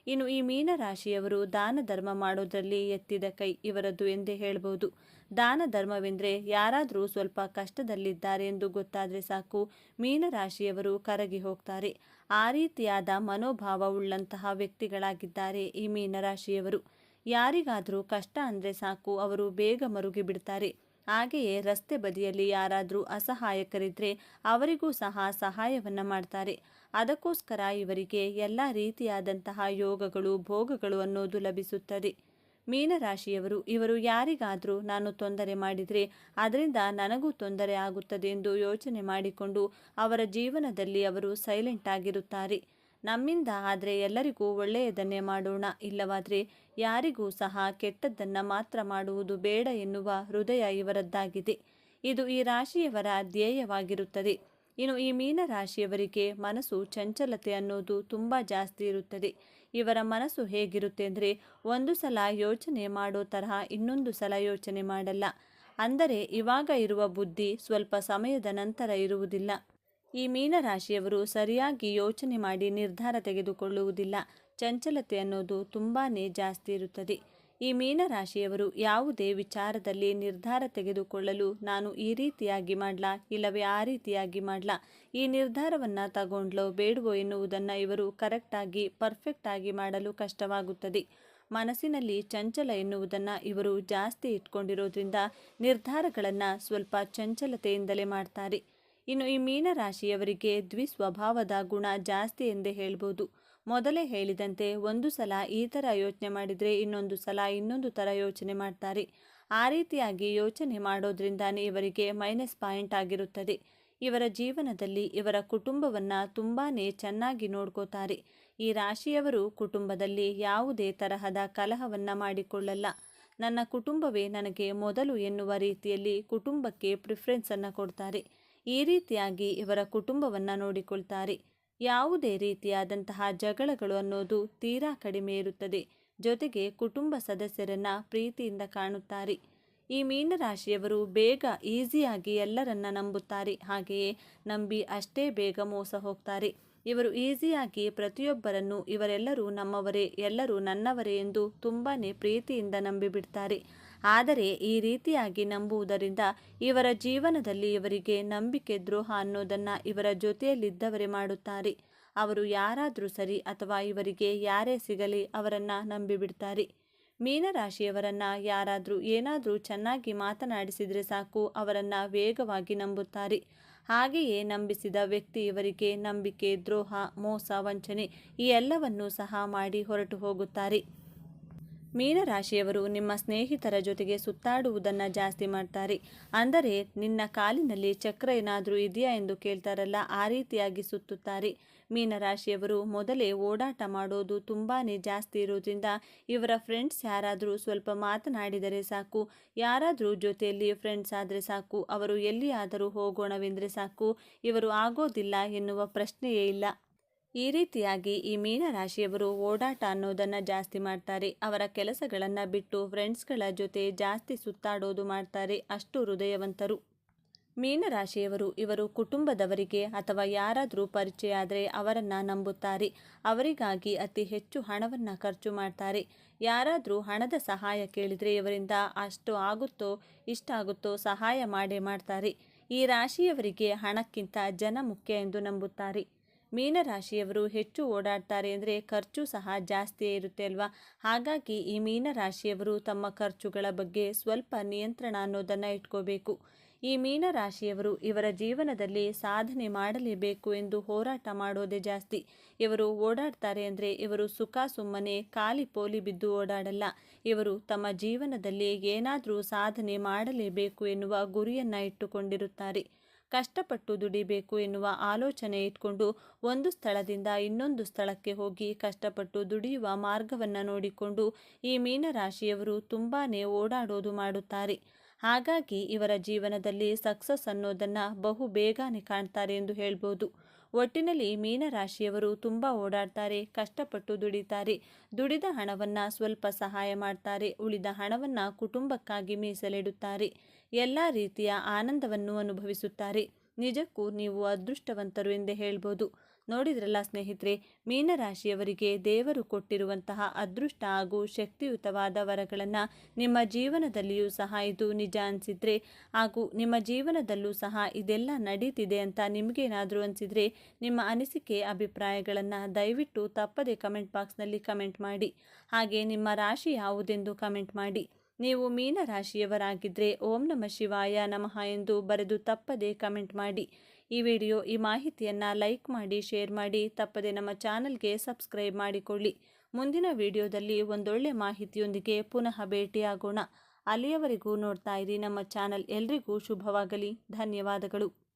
ಇನ್ನು ಈ ಮೀನರಾಶಿಯವರು ದಾನ ಧರ್ಮ ಮಾಡೋದರಲ್ಲಿ ಎತ್ತಿದ ಕೈ ಇವರದ್ದು ಎಂದೇ ಹೇಳ್ಬೋದು. ದಾನ ಧರ್ಮವೆಂದರೆ ಯಾರಾದರೂ ಸ್ವಲ್ಪ ಕಷ್ಟದಲ್ಲಿದ್ದಾರೆ ಎಂದು ಗೊತ್ತಾದರೆ ಸಾಕು, ಮೀನರಾಶಿಯವರು ಕರಗಿ ಹೋಗ್ತಾರೆ. ಆ ರೀತಿಯಾದ ಮನೋಭಾವವುಳ್ಳಂತಹ ವ್ಯಕ್ತಿಗಳಾಗಿದ್ದಾರೆ ಈ ಮೀನರಾಶಿಯವರು. ಯಾರಿಗಾದರೂ ಕಷ್ಟ ಅಂದರೆ ಸಾಕು ಅವರು ಬೇಗ ಮರುಗಿ ಬಿಡ್ತಾರೆ. ಹಾಗೆಯೇ ರಸ್ತೆ ಬದಿಯಲ್ಲಿ ಯಾರಾದರೂ ಅಸಹಾಯಕರಿದ್ದರೆ ಅವರಿಗೂ ಸಹ ಸಹಾಯವನ್ನು ಮಾಡ್ತಾರೆ. ಅದಕ್ಕೋಸ್ಕರ ಇವರಿಗೆ ಎಲ್ಲ ರೀತಿಯಾದಂತಹ ಯೋಗಗಳು ಭೋಗಗಳು ಅನ್ನೋದು ಲಭಿಸುತ್ತದೆ. ಮೀನರಾಶಿಯವರು ಇವರು ಯಾರಿಗಾದರೂ ನಾನು ತೊಂದರೆ ಮಾಡಿದರೆ ಅದರಿಂದ ನನಗೂ ತೊಂದರೆ ಆಗುತ್ತದೆ ಎಂದು ಯೋಚನೆ ಮಾಡಿಕೊಂಡು ಅವರ ಜೀವನದಲ್ಲಿ ಅವರು ಸೈಲೆಂಟ್ ಆಗಿರುತ್ತಾರೆ. ನಮ್ಮಿಂದ ಆದರೆ ಎಲ್ಲರಿಗೂ ಒಳ್ಳೆಯದನ್ನೇ ಮಾಡೋಣ, ಇಲ್ಲವಾದರೆ ಯಾರಿಗೂ ಸಹ ಕೆಟ್ಟದ್ದನ್ನು ಮಾತ್ರ ಮಾಡುವುದು ಬೇಡ ಎನ್ನುವ ಹೃದಯ ಇವರದ್ದಾಗಿದೆ. ಇದು ಈ ರಾಶಿಯವರ ಧ್ಯೇಯವಾಗಿರುತ್ತದೆ. ಇನ್ನು ಈ ಮೀನರಾಶಿಯವರಿಗೆ ಮನಸ್ಸು ಚಂಚಲತೆ ಅನ್ನೋದು ತುಂಬ ಜಾಸ್ತಿ ಇರುತ್ತದೆ. ಇವರ ಮನಸ್ಸು ಹೇಗಿರುತ್ತೆ ಅಂದರೆ ಒಂದು ಸಲ ಯೋಚನೆ ಮಾಡೋ ತರಹ ಇನ್ನೊಂದು ಸಲ ಯೋಚನೆ ಮಾಡಲ್ಲ. ಅಂದರೆ ಇವಾಗ ಇರುವ ಬುದ್ಧಿ ಸ್ವಲ್ಪ ಸಮಯದ ನಂತರ ಇರುವುದಿಲ್ಲ. ಈ ಮೀನರಾಶಿಯವರು ಸರಿಯಾಗಿ ಯೋಚನೆ ಮಾಡಿ ನಿರ್ಧಾರ ತೆಗೆದುಕೊಳ್ಳುವುದಿಲ್ಲ. ಚಂಚಲತೆ ಅನ್ನೋದು ತುಂಬಾ ಜಾಸ್ತಿ ಇರುತ್ತದೆ. ಈ ಮೀನರಾಶಿಯವರು ಯಾವುದೇ ವಿಚಾರದಲ್ಲಿ ನಿರ್ಧಾರ ತೆಗೆದುಕೊಳ್ಳಲು ನಾನು ಈ ರೀತಿಯಾಗಿ ಮಾಡಲಾ ಇಲ್ಲವೇ ಆ ರೀತಿಯಾಗಿ ಮಾಡಲಾ, ಈ ನಿರ್ಧಾರವನ್ನು ತಗೊಂಡ್ಲೋ ಬೇಡವೋ ಎನ್ನುವುದನ್ನು ಇವರು ಕರೆಕ್ಟಾಗಿ ಪರ್ಫೆಕ್ಟಾಗಿ ಮಾಡಲು ಕಷ್ಟವಾಗುತ್ತದೆ. ಮನಸ್ಸಿನಲ್ಲಿ ಚಂಚಲ ಎನ್ನುವುದನ್ನು ಇವರು ಜಾಸ್ತಿ ಇಟ್ಕೊಂಡಿರೋದ್ರಿಂದ ನಿರ್ಧಾರಗಳನ್ನು ಸ್ವಲ್ಪ ಚಂಚಲತೆಯಿಂದಲೇ ಮಾಡ್ತಾರೆ. ಇನ್ನು ಈ ಮೀನರಾಶಿಯವರಿಗೆ ದ್ವಿಸ್ವಭಾವದ ಗುಣ ಜಾಸ್ತಿ ಎಂದೇ ಹೇಳ್ಬೋದು. ಮೊದಲೇ ಹೇಳಿದಂತೆ ಒಂದು ಸಲ ಈ ಥರ ಯೋಚನೆ ಮಾಡಿದರೆ ಇನ್ನೊಂದು ಸಲ ಇನ್ನೊಂದು ಥರ ಯೋಚನೆ ಮಾಡ್ತಾರೆ. ಆ ರೀತಿಯಾಗಿ ಯೋಚನೆ ಮಾಡೋದ್ರಿಂದಾನೇ ಇವರಿಗೆ ಮೈನಸ್ ಪಾಯಿಂಟ್ ಆಗಿರುತ್ತದೆ. ಇವರ ಜೀವನದಲ್ಲಿ ಇವರ ಕುಟುಂಬವನ್ನು ತುಂಬಾ ಚೆನ್ನಾಗಿ ನೋಡ್ಕೋತಾರೆ. ಈ ರಾಶಿಯವರು ಕುಟುಂಬದಲ್ಲಿ ಯಾವುದೇ ತರಹದ ಕಲಹವನ್ನು ಮಾಡಿಕೊಳ್ಳಲ್ಲ. ನನ್ನ ಕುಟುಂಬವೇ ನನಗೆ ಮೊದಲು ಎನ್ನುವ ರೀತಿಯಲ್ಲಿ ಕುಟುಂಬಕ್ಕೆ ಪ್ರಿಫರೆನ್ಸನ್ನು ಕೊಡ್ತಾರೆ. ಈ ರೀತಿಯಾಗಿ ಇವರ ಕುಟುಂಬವನ್ನು ನೋಡಿಕೊಳ್ತಾರೆ. ಯಾವುದೇ ರೀತಿಯಾದಂತಹ ಜಗಳಗಳು ಅನ್ನೋದು ತೀರಾ ಕಡಿಮೆ ಇರುತ್ತದೆ. ಜೊತೆಗೆ ಕುಟುಂಬ ಸದಸ್ಯರನ್ನು ಪ್ರೀತಿಯಿಂದ ಕಾಣುತ್ತಾರೆ. ಈ ಮೀನರಾಶಿಯವರು ಬೇಗ ಈಸಿಯಾಗಿ ಎಲ್ಲರನ್ನ ನಂಬುತ್ತಾರೆ. ಹಾಗೆಯೇ ನಂಬಿ ಅಷ್ಟೇ ಬೇಗ ಮೋಸ ಹೋಗ್ತಾರೆ. ಇವರು ಈಸಿಯಾಗಿ ಪ್ರತಿಯೊಬ್ಬರನ್ನು ಇವರೆಲ್ಲರೂ ನಮ್ಮವರೇ, ಎಲ್ಲರೂ ನನ್ನವರೇ ಎಂದು ತುಂಬಾ ಪ್ರೀತಿಯಿಂದ ನಂಬಿಬಿಡ್ತಾರೆ. ಆದರೆ ಈ ರೀತಿಯಾಗಿ ನಂಬುವುದರಿಂದ ಇವರ ಜೀವನದಲ್ಲಿ ಇವರಿಗೆ ನಂಬಿಕೆ ದ್ರೋಹ ಅನ್ನೋದನ್ನು ಇವರ ಜೊತೆಯಲ್ಲಿದ್ದವರೇ ಮಾಡುತ್ತಾರೆ. ಅವರು ಯಾರಾದರೂ ಸರಿ ಅಥವಾ ಇವರಿಗೆ ಯಾರೇ ಸಿಗಲಿ ಅವರನ್ನು ನಂಬಿಬಿಡ್ತಾರೆ. ಮೀನರಾಶಿಯವರನ್ನು ಯಾರಾದರೂ ಏನಾದರೂ ಚೆನ್ನಾಗಿ ಮಾತನಾಡಿಸಿದರೆ ಸಾಕು ಅವರನ್ನು ವೇಗವಾಗಿ ನಂಬುತ್ತಾರೆ. ಹಾಗೆಯೇ ನಂಬಿಸಿದ ವ್ಯಕ್ತಿ ಇವರಿಗೆ ನಂಬಿಕೆ ದ್ರೋಹ ಮೋಸ ವಂಚನೆ ಈ ಎಲ್ಲವನ್ನೂ ಸಹ ಮಾಡಿ ಹೊರಟು ಹೋಗುತ್ತಾರೆ. ಮೀನರಾಶಿಯವರು ನಿಮ್ಮ ಸ್ನೇಹಿತರ ಜೊತೆಗೆ ಸುತ್ತಾಡುವುದನ್ನು ಜಾಸ್ತಿ ಮಾಡ್ತಾರೆ. ಅಂದರೆ ನಿನ್ನ ಕಾಲಿನಲ್ಲಿ ಚಕ್ರ ಏನಾದರೂ ಇದೆಯಾ ಎಂದು ಕೇಳ್ತಾರಲ್ಲ, ಆ ರೀತಿಯಾಗಿ ಸುತ್ತುತ್ತಾರೆ. ಮೀನರಾಶಿಯವರು ಮೊದಲೇ ಓಡಾಟ ಮಾಡೋದು ತುಂಬಾ ಜಾಸ್ತಿ ಇರೋದ್ರಿಂದ ಇವರ ಫ್ರೆಂಡ್ಸ್ ಯಾರಾದರೂ ಸ್ವಲ್ಪ ಮಾತನಾಡಿದರೆ ಸಾಕು, ಯಾರಾದರೂ ಜೊತೆಯಲ್ಲಿ ಫ್ರೆಂಡ್ಸ್ ಆದರೆ ಸಾಕು, ಅವರು ಎಲ್ಲಿಯಾದರೂ ಹೋಗೋಣವೆಂದರೆ ಸಾಕು, ಇವರು ಆಗೋದಿಲ್ಲ ಎನ್ನುವ ಪ್ರಶ್ನೆಯೇ ಇಲ್ಲ. ಈ ರೀತಿಯಾಗಿ ಈ ಮೀನರಾಶಿಯವರು ಓಡಾಟ ಅನ್ನೋದನ್ನು ಜಾಸ್ತಿ ಮಾಡ್ತಾರೆ. ಅವರ ಕೆಲಸಗಳನ್ನು ಬಿಟ್ಟು ಫ್ರೆಂಡ್ಸ್ಗಳ ಜೊತೆ ಜಾಸ್ತಿ ಸುತ್ತಾಡೋದು ಮಾಡ್ತಾರೆ. ಅಷ್ಟು ಹೃದಯವಂತರು. ಮೀನರಾಶಿಯವರು ಇವರು ಕುಟುಂಬದವರಿಗೆ ಅಥವಾ ಯಾರಾದರೂ ಪರಿಚಯ ಆದರೆ ಅವರನ್ನು ನಂಬುತ್ತಾರೆ. ಅವರಿಗಾಗಿ ಅತಿ ಹೆಚ್ಚು ಹಣವನ್ನು ಖರ್ಚು ಮಾಡ್ತಾರೆ. ಯಾರಾದರೂ ಹಣದ ಸಹಾಯ ಕೇಳಿದರೆ ಇವರಿಂದ ಅಷ್ಟು ಆಗುತ್ತೋ ಇಷ್ಟಾಗುತ್ತೋ ಸಹಾಯ ಮಾಡೇ ಮಾಡ್ತಾರೆ. ಈ ರಾಶಿಯವರಿಗೆ ಹಣಕ್ಕಿಂತ ಜನ ಮುಖ್ಯ ಎಂದು ನಂಬುತ್ತಾರೆ. ಮೀನರಾಶಿಯವರು ಹೆಚ್ಚು ಓಡಾಡ್ತಾರೆ ಅಂದರೆ ಖರ್ಚು ಸಹ ಜಾಸ್ತಿಯೇ ಇರುತ್ತೆ ಅಲ್ವಾ. ಹಾಗಾಗಿ ಈ ಮೀನರಾಶಿಯವರು ತಮ್ಮ ಖರ್ಚುಗಳ ಬಗ್ಗೆ ಸ್ವಲ್ಪ ನಿಯಂತ್ರಣ ಅನ್ನೋದನ್ನು ಇಟ್ಕೋಬೇಕು. ಈ ಮೀನರಾಶಿಯವರು ಇವರ ಜೀವನದಲ್ಲಿ ಸಾಧನೆ ಮಾಡಲೇಬೇಕು ಎಂದು ಹೋರಾಟ ಮಾಡೋದೇ ಜಾಸ್ತಿ. ಇವರು ಓಡಾಡ್ತಾರೆ ಅಂದರೆ ಇವರು ಸುಖ ಸುಮ್ಮನೆ ಖಾಲಿ ಪೋಲಿ ಬಿದ್ದು ಓಡಾಡಲ್ಲ. ಇವರು ತಮ್ಮ ಜೀವನದಲ್ಲಿ ಏನಾದರೂ ಸಾಧನೆ ಮಾಡಲೇಬೇಕು ಎನ್ನುವ ಗುರಿಯನ್ನು ಇಟ್ಟುಕೊಂಡಿರುತ್ತಾರೆ. ಕಷ್ಟಪಟ್ಟು ದುಡಿಬೇಕು ಎನ್ನುವ ಆಲೋಚನೆ ಇಟ್ಕೊಂಡು ಒಂದು ಸ್ಥಳದಿಂದ ಇನ್ನೊಂದು ಸ್ಥಳಕ್ಕೆ ಹೋಗಿ ಕಷ್ಟಪಟ್ಟು ದುಡಿಯುವ ಮಾರ್ಗವನ್ನು ನೋಡಿಕೊಂಡು ಈ ಮೀನರಾಶಿಯವರು ತುಂಬಾ ಓಡಾಡೋದು ಮಾಡುತ್ತಾರೆ. ಹಾಗಾಗಿ ಇವರ ಜೀವನದಲ್ಲಿ ಸಕ್ಸಸ್ ಅನ್ನೋದನ್ನು ಬಹು ಬೇಗನೆ ಕಾಣ್ತಾರೆ ಎಂದು ಹೇಳ್ಬೋದು. ಒಟ್ಟಿನಲ್ಲಿ ಮೀನರಾಶಿಯವರು ತುಂಬ ಓಡಾಡ್ತಾರೆ, ಕಷ್ಟಪಟ್ಟು ದುಡಿತಾರೆ. ದುಡಿದ ಹಣವನ್ನು ಸ್ವಲ್ಪ ಸಹಾಯ ಮಾಡ್ತಾರೆ, ಉಳಿದ ಹಣವನ್ನು ಕುಟುಂಬಕ್ಕಾಗಿ ಮೀಸಲಿಡುತ್ತಾರೆ. ಎಲ್ಲ ರೀತಿಯ ಆನಂದವನ್ನು ಅನುಭವಿಸುತ್ತಾರೆ. ನಿಜಕ್ಕೂ ನೀವು ಅದೃಷ್ಟವಂತರು ಎಂದೇ ಹೇಳ್ಬೋದು. ನೋಡಿದ್ರಲ್ಲ ಸ್ನೇಹಿತರೆ, ಮೀನರಾಶಿಯವರಿಗೆ ದೇವರು ಕೊಟ್ಟಿರುವಂತಹ ಅದೃಷ್ಟ ಹಾಗೂ ಶಕ್ತಿಯುತವಾದ ವರಗಳನ್ನು ನಿಮ್ಮ ಜೀವನದಲ್ಲಿಯೂ ಸಹ ಇದು ನಿಜ ಅನಿಸಿದರೆ ಹಾಗೂ ನಿಮ್ಮ ಜೀವನದಲ್ಲೂ ಸಹ ಇದೆಲ್ಲ ನಡೀತಿದೆ ಅಂತ ನಿಮಗೇನಾದರೂ ಅನಿಸಿದರೆ ನಿಮ್ಮ ಅನಿಸಿಕೆ ಅಭಿಪ್ರಾಯಗಳನ್ನು ದಯವಿಟ್ಟು ತಪ್ಪದೆ ಕಮೆಂಟ್ ಬಾಕ್ಸ್ನಲ್ಲಿ ಕಮೆಂಟ್ ಮಾಡಿ. ಹಾಗೆ ನಿಮ್ಮ ರಾಶಿ ಯಾವುದೆಂದು ಕಮೆಂಟ್ ಮಾಡಿ. ನೀವು ಮೀನರಾಶಿಯವರಾಗಿದ್ದರೆ ಓಂ ನಮಃ ಶಿವಾಯ ನಮಃ ಎಂದು ಬರೆದು ತಪ್ಪದೆ ಕಮೆಂಟ್ ಮಾಡಿ. ಈ ಮಾಹಿತಿಯನ್ನು ಲೈಕ್ ಮಾಡಿ, ಶೇರ್ ಮಾಡಿ, ತಪ್ಪದೆ ನಮ್ಮ ಚಾನಲ್ಗೆ ಸಬ್ಸ್ಕ್ರೈಬ್ ಮಾಡಿಕೊಳ್ಳಿ. ಮುಂದಿನ ವಿಡಿಯೋದಲ್ಲಿ ಒಂದೊಳ್ಳೆ ಮಾಹಿತಿಯೊಂದಿಗೆ ಪುನಃ ಭೇಟಿಯಾಗೋಣ. ಅಲ್ಲಿಯವರೆಗೂ ನೋಡ್ತಾ ಇರಿ ನಮ್ಮ ಚಾನಲ್. ಎಲ್ರಿಗೂ ಶುಭವಾಗಲಿ. ಧನ್ಯವಾದಗಳು.